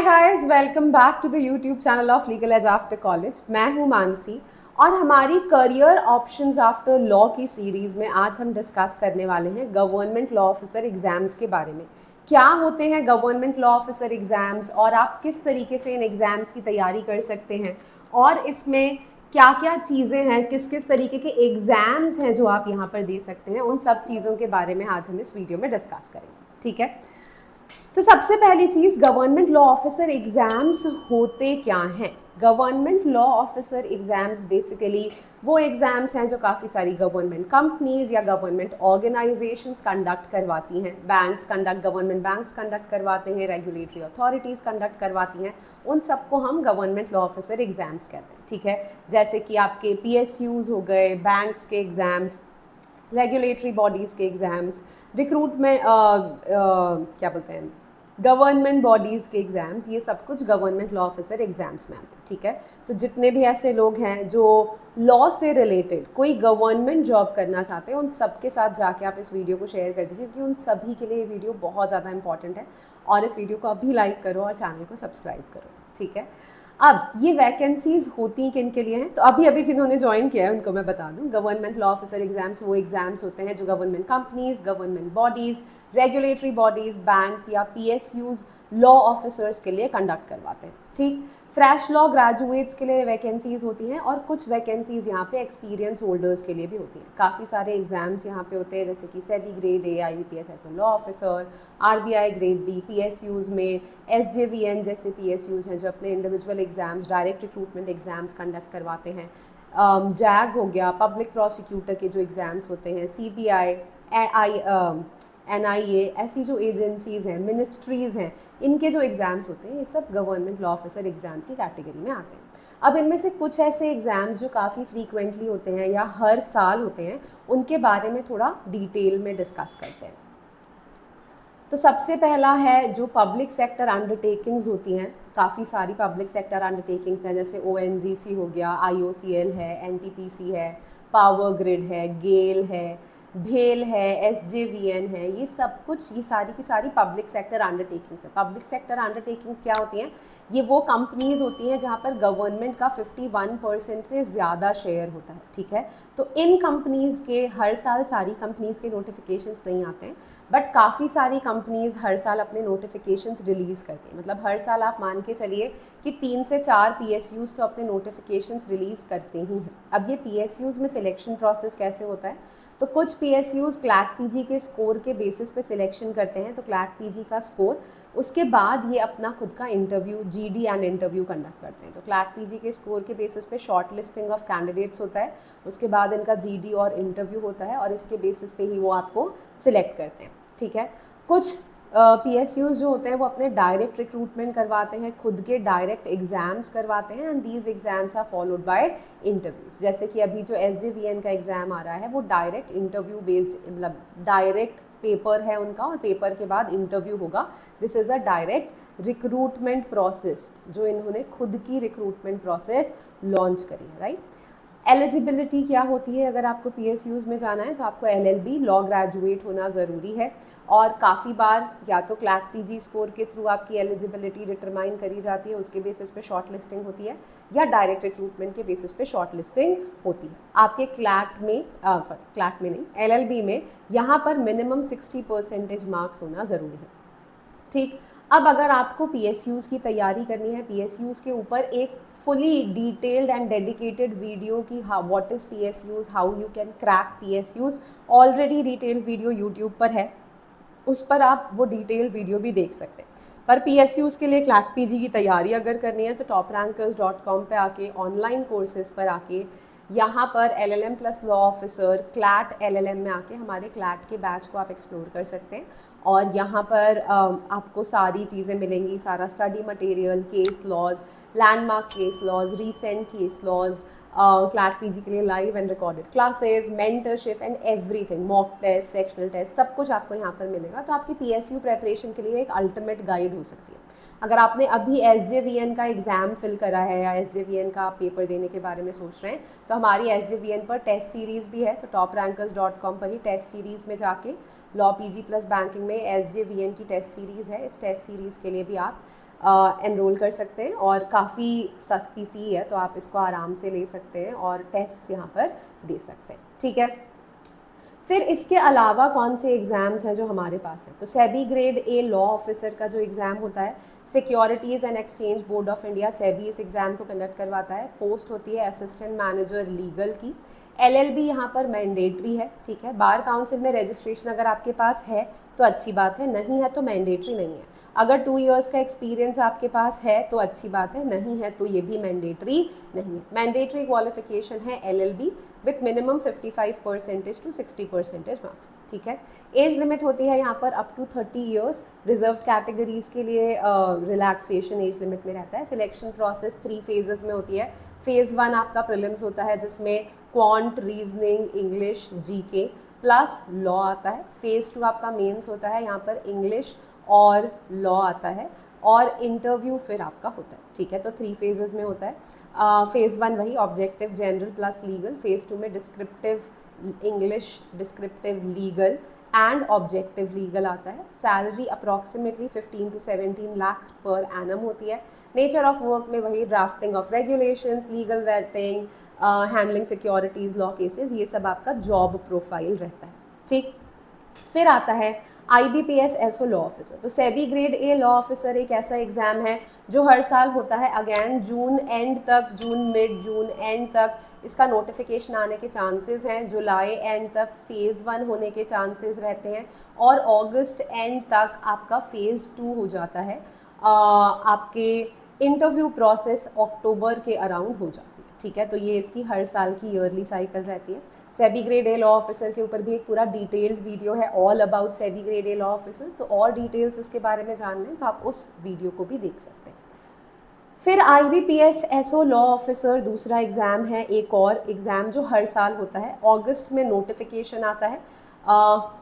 Hi guys, welcome back to the YouTube channel of Legal Edge after college. मैं हूं मानसी और हमारी career options after law की series में आज हम डिस्कस करने वाले हैं गवर्नमेंट लॉ ऑफिसर एग्ज़ाम्स के बारे में। क्या होते हैं गवर्नमेंट लॉ ऑफिसर एग्ज़ाम्स और आप किस तरीके से इन एग्ज़ाम्स की तैयारी कर सकते हैं और इसमें क्या क्या चीज़ें हैं, किस किस तरीके के एग्ज़ाम्स हैं जो आप यहाँ पर दे सकते हैं, उन सब चीज़ों के बारे में आज हम इस वीडियो में डिस्कस करेंगे। ठीक है, तो सबसे पहली चीज़, गवर्नमेंट लॉ ऑफिसर एग्ज़ाम्स होते क्या हैं। Government law officer exams basically वो एग्ज़ाम्स हैं जो काफ़ी सारी गवर्नमेंट कंपनीज़ या गवर्नमेंट ऑर्गेनाइजेशंस कंडक्ट करवाती हैं। गवर्नमेंट बैंक्स कंडक्ट करवाते हैं, रेगुलेटरी अथॉरिटीज़ कंडक्ट करवाती हैं। उन सबको हम गवर्नमेंट लॉ ऑफिसर एग्ज़ाम्स कहते हैं। ठीक है, जैसे कि आपके PSUs हो गए, बैंक्स के एग्ज़ाम्स, रेगुलेटरी बॉडीज़ के एग्ज़ाम्स, रिक्रूटमेंट क्या बोलते हैं, गवर्नमेंट बॉडीज़ के एग्ज़ाम्स, ये सब कुछ गवर्नमेंट लॉ ऑफिसर एग्ज़ाम्स में आते हैं। ठीक है, तो जितने भी ऐसे लोग हैं जो लॉ से रिलेटेड कोई गवर्नमेंट जॉब करना चाहते हैं, उन सब के साथ जाके आप इस वीडियो को शेयर कर दीजिए, क्योंकि उन सभी के लिए ये वीडियो बहुत ज़्यादा इंपॉर्टेंट है। और इस वीडियो को अभी लाइक करो और चैनल को सब्सक्राइब करो। ठीक है, अब ये वैकेंसीज होती किन के लिए हैं, तो अभी जिन्होंने ज्वाइन किया है उनको मैं बता दूं। गवर्नमेंट लॉ ऑफिसर एग्जाम्स वो एग्जाम्स होते हैं जो government companies, government bodies, regulatory bodies, banks या PSUs लॉ ऑफिसर्स के लिए कंडक्ट करवाते हैं। ठीक, फ्रेश लॉ ग्रेजुएट्स के लिए वैकेंसीज होती हैं और कुछ वैकेंसीज यहाँ पे एक्सपीरियंस होल्डर्स के लिए भी होती हैं। काफ़ी सारे एग्जाम्स यहाँ पे होते हैं, जैसे कि SEBI grade A IBPS SO law officer, RBI grade B, PSUs में SJVN जैसे PSUs हैं जो अपने individual exams, direct recruitment exams conduct करवाते हैं। जैग हो गया, पब्लिक प्रोसिक्यूटर के जो एग्ज़ाम्स होते हैं, CBI, NIA, ऐसी जो एजेंसीज़ हैं, मिनिस्ट्रीज़ हैं, इनके जो एग्ज़ाम्स होते हैं, ये सब गवर्नमेंट लॉ ऑफिसर एग्ज़ाम्स की कैटेगरी में आते हैं। अब इनमें से कुछ ऐसे एग्ज़ाम्स जो काफ़ी फ्रीक्वेंटली होते हैं या हर साल होते हैं, उनके बारे में थोड़ा डिटेल में डिस्कस करते हैं। तो सबसे पहला है जो पब्लिक सेक्टर अंडरटेकिंग्स होती हैं। काफ़ी सारी पब्लिक सेक्टर अंडरटेकिंग्स हैं, जैसे ONGC हो गया, IOCL है, NTPC है, पावर ग्रिड है, गेल है, भेल है, SJVN है। ये सब कुछ, ये सारी की सारी पब्लिक सेक्टर अंडरटेकिंग्स है। पब्लिक सेक्टर अंडरटेकिंग्स क्या होती हैं? ये वो कंपनीज होती हैं जहाँ पर गवर्नमेंट का 51% से ज़्यादा शेयर होता है। ठीक है, तो इन कंपनीज़ के हर साल सारी कंपनीज़ के नोटिफिकेशंस नहीं आते हैं, बट काफ़ी सारी कंपनीज़ हर साल अपने नोटिफिकेशंस रिलीज़ करती हैं। मतलब हर साल आप मान के चलिए कि 3 से 4 PSUs तो अपने नोटिफिकेशंस रिलीज़ करते ही हैं। अब ये PSUs में सिलेक्शन प्रोसेस कैसे होता है? तो कुछ PSUs CLAT PG के स्कोर के बेसिस पे सिलेक्शन करते हैं, तो CLAT PG का स्कोर, उसके बाद ये अपना खुद का interview, GD and interview conduct करते हैं। तो CLAT PG के स्कोर के बेसिस पे शॉर्ट लिस्टिंग ऑफ कैंडिडेट्स होता है, उसके बाद इनका GD और इंटरव्यू होता है और इसके बेसिस पे ही वो आपको सिलेक्ट करते हैं। ठीक है, कुछ PSUs जो होते हैं वो अपने डायरेक्ट रिक्रूटमेंट करवाते हैं, खुद के डायरेक्ट एग्ज़ाम्स करवाते हैं, and these exams are followed by interviews. जैसे कि अभी जो SJVN का एग्ज़ाम आ रहा है वो डायरेक्ट इंटरव्यू बेस्ड, मतलब डायरेक्ट पेपर है उनका और पेपर के बाद इंटरव्यू होगा। This is a direct recruitment process जो इन्होंने खुद की रिक्रूटमेंट प्रोसेस लॉन्च करी है। राइट, एलिजिबिलिटी क्या होती है? अगर आपको PSUs में जाना है तो आपको LLB लॉ ग्रेजुएट होना ज़रूरी है, और काफ़ी बार या तो CLAT PG स्कोर के थ्रू आपकी एलिजिबिलिटी डिटरमाइन करी जाती है, उसके बेसिस पे शॉर्ट लिस्टिंग होती है, या डायरेक्ट रिक्रूटमेंट के बेसिस पे शॉर्ट लिस्टिंग होती है। आपके CLAT में नहीं, LLB में यहाँ पर मिनिमम 60% मार्क्स होना ज़रूरी है। ठीक, अब अगर आपको PSUs की तैयारी करनी है, PSUs के ऊपर एक fully detailed and dedicated video की what is PSUs, how you can crack PSUs, already detailed video YouTube पर है, उस पर आप वो डिटेल्ड वीडियो भी देख सकते हैं। पर PSUs के लिए CLAT PG की तैयारी अगर करनी है तो toprankers.com पे आके, ऑनलाइन कोर्सेज पर आके, यहाँ पर LLM plus law officer CLAT LLM में आके हमारे CLAT के बैच को आप एक्सप्लोर कर सकते हैं। और यहाँ पर आपको सारी चीज़ें मिलेंगी, सारा study material, case laws, landmark case laws, recent case laws, CLAT PG के लिए live and recorded classes, mentorship and everything, mock test, sectional test, सब कुछ आपको यहाँ पर मिलेगा। तो आपकी PSU प्रेपरेशन के लिए एक अल्टीमेट गाइड हो सकती है। अगर आपने अभी SJVN का एग्ज़ाम फिल करा है या SJVN का पेपर देने के बारे में सोच रहे हैं, तो हमारी SJVN पर टेस्ट सीरीज़ भी है। तो toprankers.com पर ही टेस्ट सीरीज़ में जाके लॉ PG प्लस बैंकिंग में SJVN की टेस्ट सीरीज़ है, इस टेस्ट सीरीज़ के लिए भी आप एनरोल कर सकते हैं और काफ़ी सस्ती सी है, तो आप इसको आराम से ले सकते हैं और टेस्ट यहाँ पर दे सकते हैं, ठीक है। फिर इसके अलावा कौन से एग्ज़ाम्स हैं जो हमारे पास हैं, तो SEBI grade A law officer का जो एग्ज़ाम होता है, securities and exchange board of India SEBI इस एग्ज़ाम को कंडक्ट करवाता है। पोस्ट होती है असिस्टेंट मैनेजर लीगल की। एलएलबी यहाँ पर मैंडेटरी है, ठीक है। बार काउंसिल में रजिस्ट्रेशन अगर आपके पास है तो अच्छी बात है, नहीं है तो मैंडेटरी नहीं है। अगर 2 इयर्स का एक्सपीरियंस आपके पास है तो अच्छी बात है, नहीं है तो ये भी मैंडेटरी नहीं है। मैंडेटरी क्वालिफिकेशन है LLB with minimum 55% to 60% marks, ठीक है। एज लिमिट होती है यहाँ पर up to 30 years. Reserve categories के लिए रिलैक्सेशन एज लिमिट में रहता है। सिलेक्शन प्रोसेस 3 फेजेस में होती है। फेज़ 1 आपका प्रीलिम्स होता है जिसमें quant, reasoning, English, GK plus law आता है। फेज़ 2 आपका मेंस होता है, यहाँ पर इंग्लिश और लॉ आता है और इंटरव्यू फिर आपका होता है, ठीक है। तो 3 फेजेस में होता है। फेज़ 1 वही objective general plus legal. Phase 2 में descriptive English, descriptive legal and objective legal आता है। Salary approximately 15 to 17 lakh per annum होती है। नेचर ऑफ वर्क में वही drafting of regulations, legal waiting, handling securities law cases, ये सब आपका जॉब प्रोफाइल रहता है, ठीक। फिर आता है IBPS एसओ लॉ ऑफिसर। तो SEBI grade A law officer एक ऐसा एग्ज़ाम है जो हर साल होता है। अगेन जून एंड तक, जून मिड, जून एंड तक इसका नोटिफिकेशन आने के चांसेस हैं। जुलाई एंड तक फेज़ 1 होने के चांसेस रहते हैं और अगस्त एंड तक आपका फेज़ 2 हो जाता है। आपके इंटरव्यू प्रोसेस अक्टूबर के अराउंड हो जाती है, ठीक है। तो ये इसकी हर साल की ईयरली साइकिल रहती है। SEBI grade A law officer के ऊपर भी एक पूरा डिटेल्ड वीडियो है all about SEBI grade A law officer, तो और डिटेल्स इसके बारे में जानना है तो आप उस वीडियो को भी देख सकते हैं। फिर IBPS एसओ लॉ ऑफिसर दूसरा एग्ज़ाम है, एक और एग्ज़ाम जो हर साल होता है। अगस्त में नोटिफिकेशन आता है,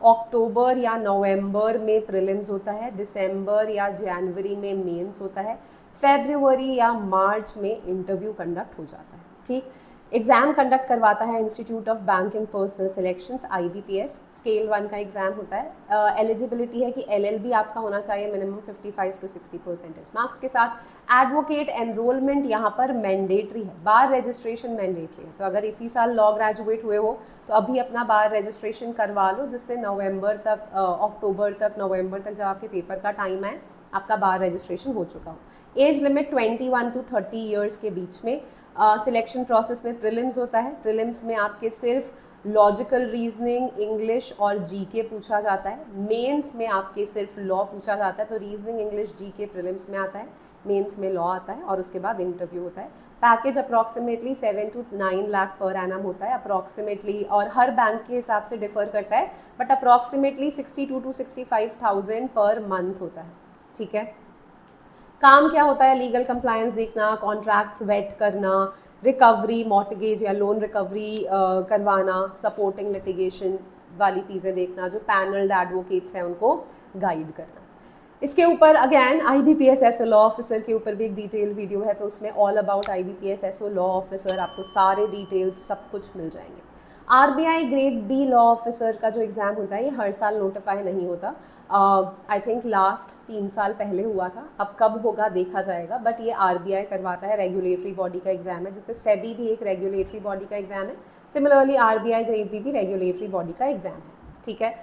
अक्टूबर या नवंबर में प्रीलिम्स होता है, दिसंबर या जनवरी में मेंस होता है, फरवरी या मार्च में इंटरव्यू कंडक्ट हो जाता है, ठीक। एग्ज़ाम कंडक्ट करवाता है institute of banking personal selections IBPS। Scale 1 का एग्ज़ाम होता है। एलिजिबिलिटी है कि LLB आपका होना चाहिए मिनिमम 55 to 60% मार्क्स के साथ। एडवोकेट एनरोलमेंट यहाँ पर मैंडेटरी है, बार रजिस्ट्रेशन मैंडेटरी है। तो अगर इसी साल लॉ ग्रेजुएट हुए हो तो अभी अपना बार रजिस्ट्रेशन करवा लो, जिससे नवंबर तक, अक्टूबर तक, नवंबर तक जब आपके पेपर का टाइम है आपका बार रजिस्ट्रेशन हो चुका हो। एज लिमिट 21 to 30 ईयर्स के बीच में। सिलेक्शन प्रोसेस में प्रीलिम्स होता है। प्रीलिम्स में आपके सिर्फ लॉजिकल रीजनिंग, इंग्लिश और जीके पूछा जाता है। मेंस में आपके सिर्फ लॉ पूछा जाता है। तो रीजनिंग, इंग्लिश, जीके प्रीलिम्स में आता है, मेंस में लॉ आता है और उसके बाद इंटरव्यू होता है। Package approximately 7 to 9 lakh per annum होता है अप्रॉक्सीमेटली, और हर बैंक के हिसाब से डिफर करता है, but approximately 62 to 65,000 per month होता है, ठीक है। काम क्या होता है? लीगल कंप्लायंस देखना, कॉन्ट्रैक्ट्स वेट करना, रिकवरी, मॉर्टगेज या लोन रिकवरी करवाना, सपोर्टिंग लिटिगेशन वाली चीज़ें देखना, जो पैनल्ड एडवोकेट्स हैं उनको गाइड करना। इसके ऊपर again IBPS SO law officer के ऊपर भी एक डिटेल वीडियो है, तो उसमें all about IBPS SO law officer आपको सारे डिटेल्स सब कुछ मिल जाएंगे। RBI grade B law officer का जो एग्ज़ाम होता है ये हर साल नोटिफाई नहीं होता। आई थिंक लास्ट 3 साल पहले हुआ था, अब कब होगा देखा जाएगा, बट ये RBI करवाता है, रेगुलेटरी बॉडी का एग्ज़ाम है, जिससे सेबी भी एक रेगुलेटरी बॉडी का एग्ज़ाम है। सिमिलरली RBI ग्रेड बी भी रेगुलेटरी बॉडी का एग्ज़ाम है, ठीक है।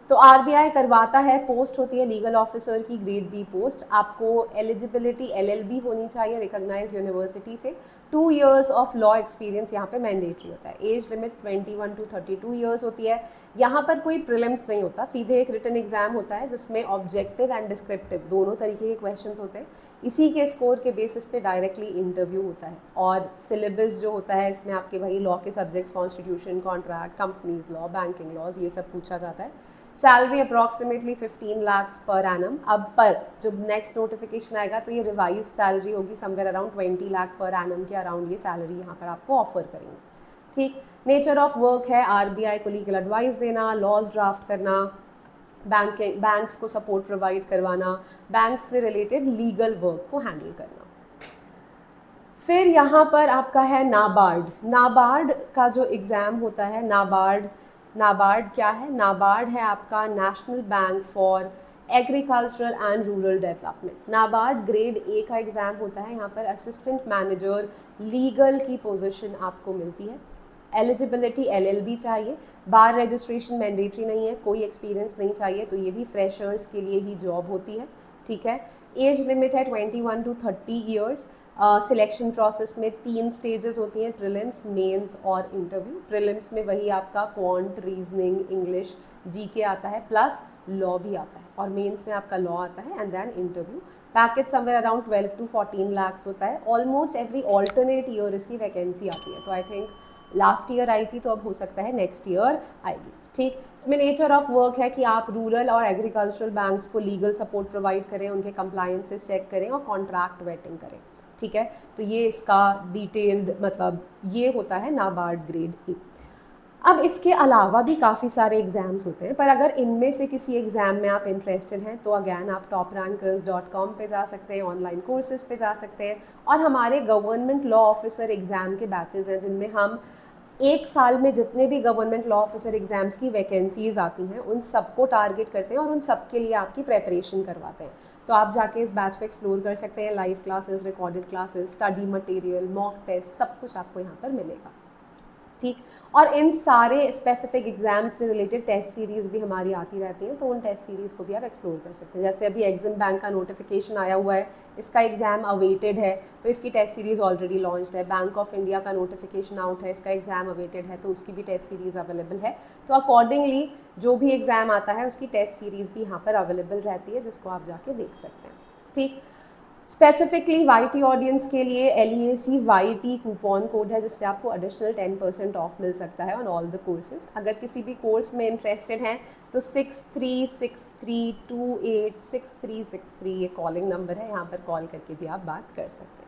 तो RBI करवाता है। पोस्ट होती है लीगल ऑफिसर की ग्रेड बी पोस्ट। आपको एलिजिबिलिटी LLB होनी चाहिए रिकॉग्नाइज यूनिवर्सिटी से। 2 इयर्स ऑफ लॉ एक्सपीरियंस यहाँ पे मैंडेटरी होता है। एज लिमिट 21 to 32 इयर्स होती है। यहाँ पर कोई प्रीलिम्स नहीं होता, सीधे एक रिटन एग्जाम होता है जिसमें ऑब्जेक्टिव एंड डिस्क्रिप्टिव दोनों तरीके के क्वेश्चंस होते हैं। इसी के स्कोर के बेसिस पे डायरेक्टली इंटरव्यू होता है। और सिलेबस जो होता है इसमें आपके वही लॉ के subjects, constitution, contract, companies law, banking laws, ये सब पूछा जाता है। Salary approximately 15 lakh per annum. अब पर जब नेक्स्ट नोटिफिकेशन आएगा तो ये रिवाइज सैलरी होगी, somewhere around 20 lakh per annum के अराउंड ये सैलरी यहाँ पर आपको ऑफर करेंगे, ठीक। नेचर ऑफ वर्क है RBI को लीगल एडवाइस देना, लॉज ड्राफ्ट करना, बैंक्स को सपोर्ट प्रोवाइड करवाना, बैंक्स से रिलेटेड लीगल वर्क को हैंडल करना। फिर यहाँ पर आपका है नाबार्ड। नाबार्ड का जो एग्ज़ाम होता है, नाबार्ड क्या है? नाबार्ड है आपका national bank for agricultural and rural development. NABARD grade A का एग्ज़ाम होता है, यहाँ पर असिस्टेंट मैनेजर लीगल की पोजीशन आपको मिलती है। एलिजिबिलिटी LLB चाहिए, बार रजिस्ट्रेशन मैंडेटरी नहीं है, कोई एक्सपीरियंस नहीं चाहिए, तो ये भी फ्रेशर्स के लिए ही जॉब होती है, ठीक है। एज लिमिट है 21 to 30 ईयर्स। सिलेक्शन प्रोसेस में 3 स्टेजेस होती हैं, प्रीलिम्स, मेंस और इंटरव्यू। प्रीलिम्स में वही आपका क्वांट, रीजनिंग, इंग्लिश, GK आता है, प्लस लॉ भी आता है, और मेंस में आपका लॉ आता है, and then interview. Package somewhere around 12 to 14 lakhs होता है। ऑलमोस्ट एवरी ऑल्टरनेट ईयर इसकी वैकेंसी आती है, तो आई थिंक लास्ट ईयर आई थी, तो अब हो सकता है नेक्स्ट ईयर आएगी, ठीक। इसमें नेचर ऑफ वर्क है कि आप रूरल और एग्रीकल्चरल बैंक्स को लीगल सपोर्ट प्रोवाइड करें, उनके कंप्लायंसेस चेक करें और कॉन्ट्रैक्ट वेटिंग करें, ठीक है। तो ये इसका डिटेल्ड मतलब ये होता है नाबार्ड ग्रेड ए। अब इसके अलावा भी काफ़ी सारे एग्ज़ाम्स होते हैं, पर अगर इनमें से किसी एग्ज़ाम में आप इंटरेस्टेड हैं तो अगैन आप toprankers.com पे जा सकते हैं, ऑनलाइन कोर्सेज पे जा सकते हैं, और हमारे गवर्नमेंट लॉ ऑफिसर एग्ज़ाम के बैचेस हैं जिनमें हम एक साल में जितने भी गवर्नमेंट लॉ ऑफिसर एग्ज़ाम्स की वैकेंसीज आती हैं उन सबको टारगेट करते हैं और उन सब के लिए आपकी प्रेपरेशन करवाते हैं। तो आप जाके इस बैच को एक्सप्लोर कर सकते हैं। Live classes, recorded classes, study material, mock test, सब कुछ आपको यहाँ पर मिलेगा, ठीक। और इन सारे स्पेसिफिक एग्जाम से रिलेटेड टेस्ट सीरीज़ भी हमारी आती रहती हैं, तो उन टेस्ट सीरीज़ को भी आप एक्सप्लोर कर सकते हैं। जैसे अभी एग्जाम बैंक का नोटिफिकेशन आया हुआ है, इसका एग्ज़ाम अवेटेड है, तो इसकी टेस्ट सीरीज़ ऑलरेडी लॉन्च्ड है। बैंक ऑफ इंडिया का नोटिफिकेशन आउट है, इसका एग्ज़ाम अवेटेड है, तो उसकी भी टेस्ट सीरीज़ अवेलेबल है। तो अकॉर्डिंगली जो भी एग्ज़ाम आता है उसकी टेस्ट सीरीज़ भी यहाँ पर अवेलेबल रहती है, जिसको आप जाके देख सकते हैं, ठीक। स्पेसिफिकली YT ऑडियंस के लिए LEAC YT कूपन कोड है, जिससे आपको एडिशनल 10% ऑफ मिल सकता है ऑन ऑल द कोर्सेज। अगर किसी भी कोर्स में इंटरेस्टेड हैं तो 6363286363 ये कॉलिंग नंबर है, यहाँ पर कॉल करके भी आप बात कर सकते हैं।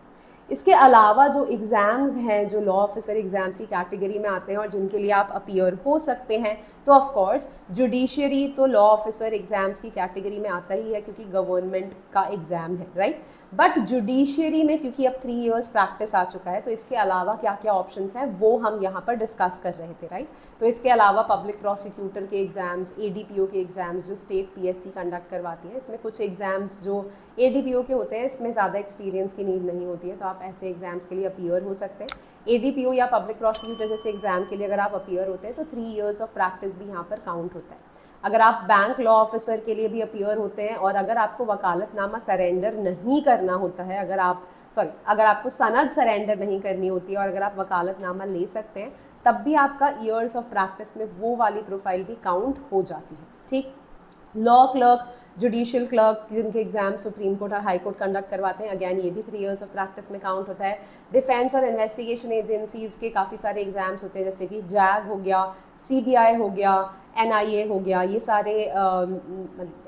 इसके अलावा जो एग्ज़ाम्स हैं जो लॉ ऑफिसर एग्ज़ाम्स की कैटेगरी में आते हैं और जिनके लिए आप अपीयर हो सकते हैं, तो ऑफ कोर्स जुडिशरी तो लॉ ऑफिसर एग्ज़ाम्स की कैटेगरी में आता ही है क्योंकि गवर्नमेंट का एग्ज़ाम है, राइट। बट जुडिशरी में क्योंकि अब 3 years प्रैक्टिस आ चुका है, तो इसके अलावा क्या क्या ऑप्शंस हैं वो हम यहाँ पर डिस्कस कर रहे थे, राइट। तो इसके अलावा पब्लिक प्रोसिक्यूटर के एग्ज़ाम्स, ADPO के एग्ज़ाम्स जो स्टेट PSC कंडक्ट करवाती है, इसमें कुछ एग्ज़ाम्स जो ADPO के होते हैं इसमें ज़्यादा एक्सपीरियंस की नीड नहीं होती है, तो आप ऐसे एग्ज़ाम्स के लिए अपीयर हो सकते हैं। ADPO या पब्लिक प्रोसिक्यूटर जैसे एग्ज़ाम के लिए अगर आप अपीयर होते हैं तो 3 years ऑफ प्रैक्टिस भी यहाँ पर काउंट होता है। अगर आप बैंक लॉ ऑफिसर के लिए भी अपीयर होते हैं और अगर आपको वकालतनामा सरेंडर नहीं करना होता है, अगर आपको सनद सरेंडर नहीं करनी होती है और अगर आप वकालतनामा ले सकते हैं, तब भी आपका ईयर्स ऑफ प्रैक्टिस में वो वाली प्रोफाइल भी काउंट हो जाती है, ठीक। लॉ क्लर्क, जुडिशियल क्लर्क जिनके एग्जाम सुप्रीम कोर्ट और हाई कोर्ट कंडक्ट करवाते हैं, अगैन ये भी 3 years ऑफ प्रैक्टिस में काउंट होता है। डिफेंस और इन्वेस्टिगेशन एजेंसीज़ के काफ़ी सारे एग्जाम्स होते हैं, जैसे कि JAG हो गया, CBI हो गया, NIA हो गया, ये सारे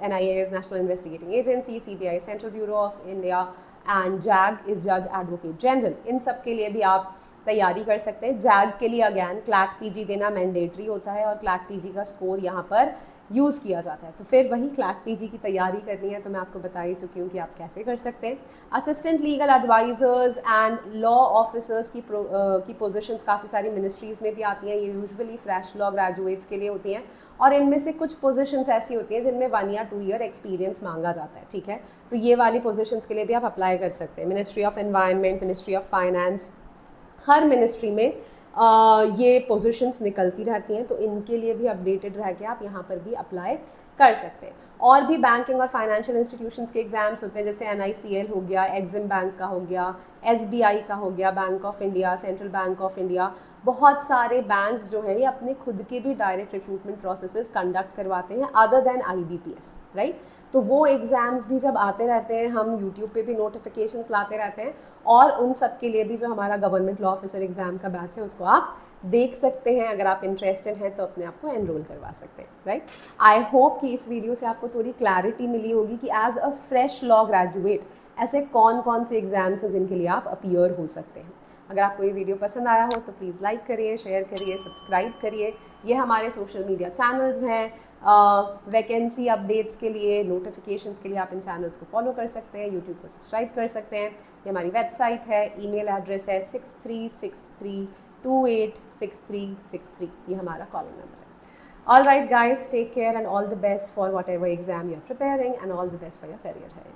NIA is national investigating agency, CBI central bureau of India and JAG is जज एडवोकेट जनरल। इन सब के लिए भी आप तैयारी कर सकते हैं। JAG के लिए अगैन CLAT PG देना मैंडेटरी होता है और CLAT PG का स्कोर यहाँ पर यूज़ किया जाता है। तो फिर वही CLAT PG की तैयारी करनी है तो मैं आपको बता ही चुकी हूँ कि आप कैसे कर सकते हैं। Assistant legal advisers and law officers की पोजीशंस काफ़ी सारी मिनिस्ट्रीज़ में भी आती हैं। ये यूजुअली फ्रेश लॉ ग्रेजुएट्स के लिए होती हैं और इनमें से कुछ पोजीशंस ऐसी होती हैं जिनमें 1 या 2 year एक्सपीरियंस मांगा जाता है, ठीक है। तो ये वाली पोजीशंस के लिए भी आप अप्लाई कर सकते हैं। Ministry of environment, ministry of finance, her ministry में ये पोजीशंस निकलती रहती हैं, तो इनके लिए भी अपडेटेड रह के आप यहाँ पर भी अप्लाई कर सकते हैं। और भी बैंकिंग और फाइनेंशियल इंस्टीट्यूशंस के एग्जाम्स होते हैं, जैसे NICL हो गया, एग्जिम बैंक का हो गया, SBI का हो गया, bank of India, central bank of India. बहुत सारे बैंक्स जो हैं ये अपने खुद के भी डायरेक्ट रिक्रूटमेंट प्रोसेसेस कंडक्ट करवाते हैं अदर देन IBPS, राइट। तो वो एग्ज़ाम्स भी जब आते रहते हैं, हम यूट्यूब पे भी नोटिफिकेशंस लाते रहते हैं और उन सब के लिए भी जो हमारा गवर्नमेंट लॉ ऑफिसर एग्ज़ाम का बैच है उसको आप देख सकते हैं। अगर आप इंटरेस्टेड हैं तो अपने आप को एनरोल करवा सकते हैं, राइट। आई होप कि इस वीडियो से आपको थोड़ी क्लैरिटी मिली होगी कि as a fresh law graduate ऐसे कौन कौन से एग्जाम्स हैं जिनके लिए आप अपीयर हो सकते हैं। अगर आपको ये वीडियो पसंद आया हो तो प्लीज़ लाइक करिए, शेयर करिए, सब्सक्राइब करिए। ये हमारे सोशल मीडिया चैनल्स हैं। वैकेंसी अपडेट्स के लिए, नोटिफिकेशंस के लिए आप इन चैनल्स को फॉलो कर सकते हैं, यूट्यूब को सब्सक्राइब कर सकते हैं। ये हमारी वेबसाइट है, ईमेल एड्रेस है 6363286363, ये हमारा कॉलिंग नंबर है। All right, guys, take care and all the best for whatever exam you're preparing, and all the best for your career ahead.